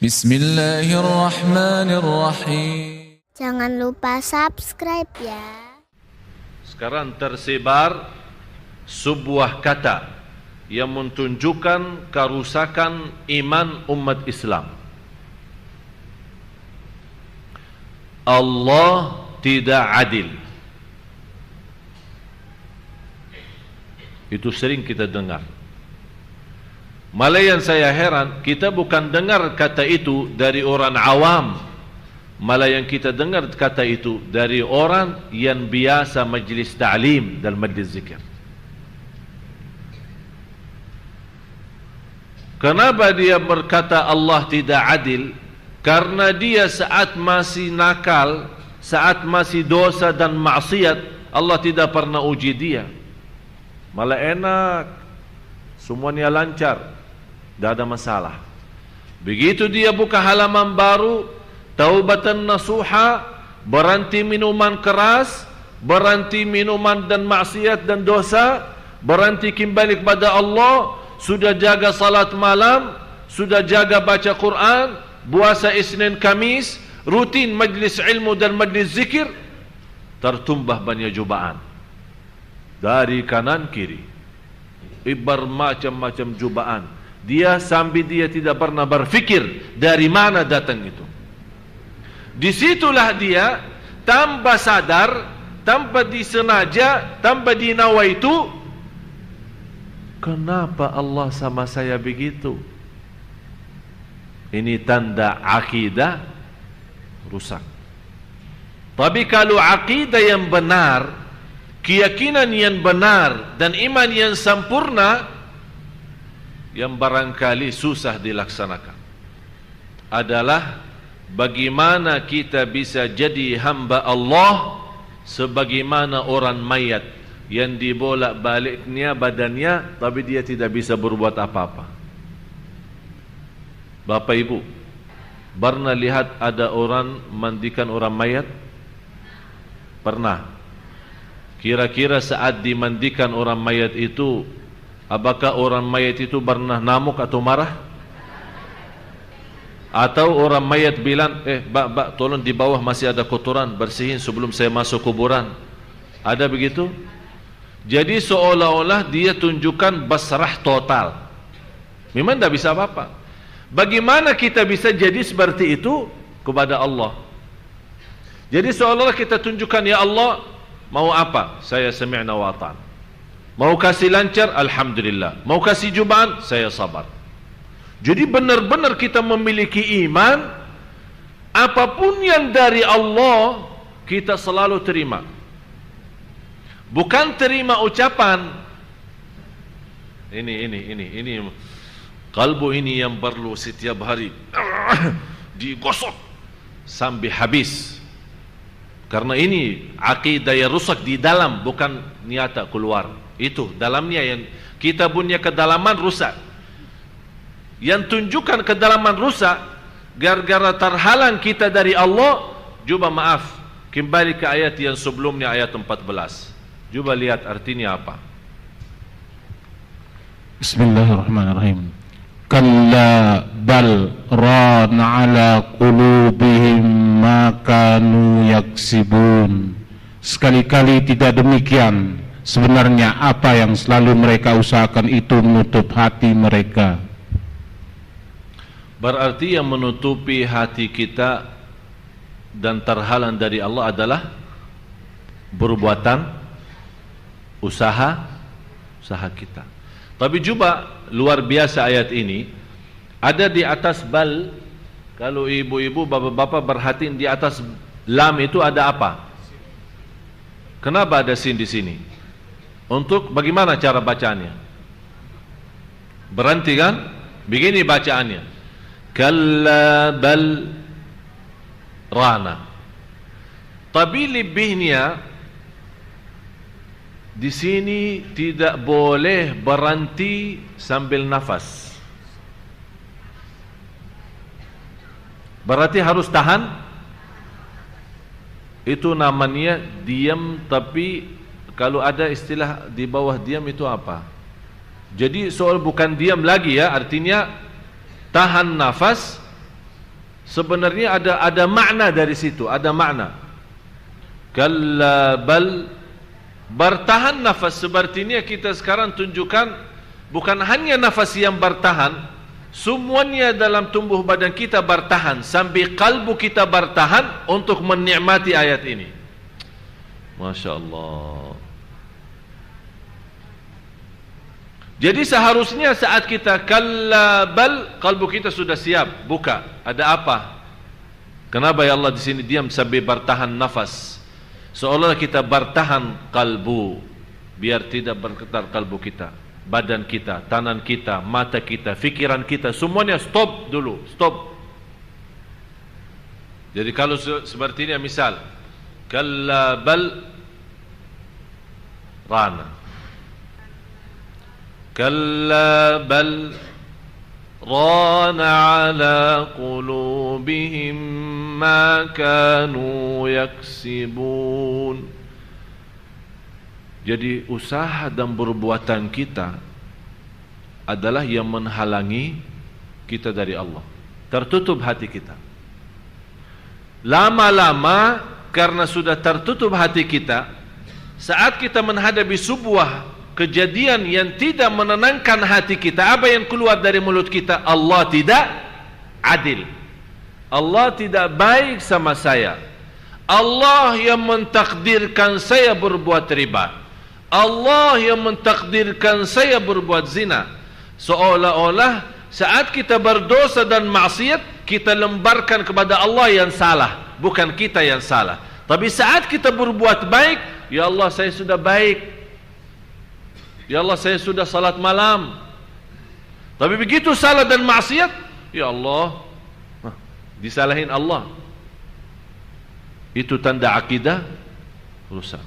Bismillahirrahmanirrahim. Jangan lupa subscribe ya. Sekarang tersebar sebuah kata yang menunjukkan kerusakan iman umat Islam. Allah tidak adil. Itu sering kita dengar. Malah yang saya heran, kita bukan dengar kata itu dari orang awam. Malah yang kita dengar kata itu dari orang yang biasa majlis ta'lim dan majlis zikir. Kenapa dia berkata Allah tidak adil? Karena dia saat masih nakal, saat masih dosa dan maksiat, Allah tidak pernah uji dia. Malah enak, semuanya lancar, tidak ada masalah. Begitu dia buka halaman baru, taubatan nasuha, berhenti minuman keras, berhenti minuman dan maksiat dan dosa, berhenti kembali kepada Allah, sudah jaga salat malam, sudah jaga baca Quran, puasa Isnin Kamis, rutin majlis ilmu dan majlis zikir, tertumbah banyak cubaan dari kanan kiri, bermacam-macam cubaan. Dia sambil dia tidak pernah berfikir dari mana datang itu. Disitulah dia tanpa sadar, tanpa disengaja, tanpa dinawa itu, kenapa Allah sama saya begitu? Ini tanda akidah rusak. Tapi kalau akidah yang benar, keyakinan yang benar dan iman yang sempurna, yang barangkali susah dilaksanakan adalah bagaimana kita bisa jadi hamba Allah sebagaimana orang mayat yang dibolak-baliknya badannya tapi dia tidak bisa berbuat apa-apa. Bapak Ibu, pernah lihat ada orang mandikan orang mayat? Pernah. Kira-kira saat dimandikan orang mayat itu, apakah orang mayat itu pernah namuk atau marah? Atau orang mayat bilang, Bak, tolong di bawah masih ada kotoran, bersihin sebelum saya masuk kuburan. Ada begitu? Jadi seolah-olah dia tunjukkan basrah total. Memang tidak bisa apa-apa. Bagaimana kita bisa jadi seperti itu kepada Allah? Jadi seolah-olah kita tunjukkan, ya Allah, mau apa? Saya sami'na wa ata'na. Mau kasih lancar? Alhamdulillah. Mau kasih cubaan? Saya sabar. Jadi benar-benar kita memiliki iman, apapun yang dari Allah kita selalu terima. Bukan terima ucapan. Ini kalbu ini yang perlu setiap hari digosok sampai habis. Karena ini akidah yang rusak di dalam, bukan nyata keluar. Itu dalamnya yang kita punya kedalaman rusak. Yang tunjukkan kedalaman rusak gara-gara terhalang kita dari Allah. Coba maaf, kembali ke ayat yang sebelumnya, ayat 14. Coba lihat artinya apa. Bismillahirrahmanirrahim. Kalla bal rana ala qulubihim ma kanu yaksibun. Sekali-kali tidak demikian. Sebenarnya apa yang selalu mereka usahakan itu menutup hati mereka. Berarti yang menutupi hati kita dan terhalang dari Allah adalah perbuatan, usaha kita. Tapi coba luar biasa ayat ini, ada di atas bal. Kalau ibu-ibu, bapak-bapak perhatiin di atas lam itu ada apa? Kenapa ada sin di sini? Untuk bagaimana cara bacaannya? Berhenti kan? Begini bacaannya. Kalla bal rana. Tapi lebihnya di sini tidak boleh berhenti sambil nafas. Berarti harus tahan. Itu namanya diam, tapi kalau ada istilah di bawah diam itu apa? Jadi soal bukan diam lagi ya, artinya tahan nafas sebenarnya ada makna dari situ, ada makna. Kalla bal, bertahan nafas. Sepertinya kita sekarang tunjukkan bukan hanya nafas yang bertahan, semuanya dalam tubuh badan kita bertahan, sampai kalbu kita bertahan untuk menikmati ayat ini. Masya Allah. Jadi seharusnya saat kita kalla bal, kalbu kita sudah siap buka. Ada apa? Kenapa ya Allah di sini diam sampai bertahan nafas? Seolah kita bertahan kalbu, biar tidak bergetar kalbu kita, badan kita, tangan kita, mata kita, fikiran kita, semuanya stop dulu, stop. Jadi kalau seperti ini misal kalla bal rana, kalla bal rana ala qulubihim ma kanu yaksibun. Jadi usaha dan perbuatan kita adalah yang menghalangi kita dari Allah. Tertutup hati kita. Lama-lama karena sudah tertutup hati kita, saat kita menghadapi sebuah kejadian yang tidak menenangkan hati kita, apa yang keluar dari mulut kita? Allah tidak adil, Allah tidak baik sama saya, Allah yang mentakdirkan saya berbuat riba, Allah yang mentakdirkan saya berbuat zina. Seolah-olah saat kita berdosa dan maksiat, kita lembarkan kepada Allah yang salah, bukan kita yang salah. Tapi saat kita berbuat baik, ya Allah saya sudah baik, ya Allah saya sudah salat malam. Tapi begitu salah dan maksiat, ya Allah, disalahin Allah. Itu tanda akidah rusak.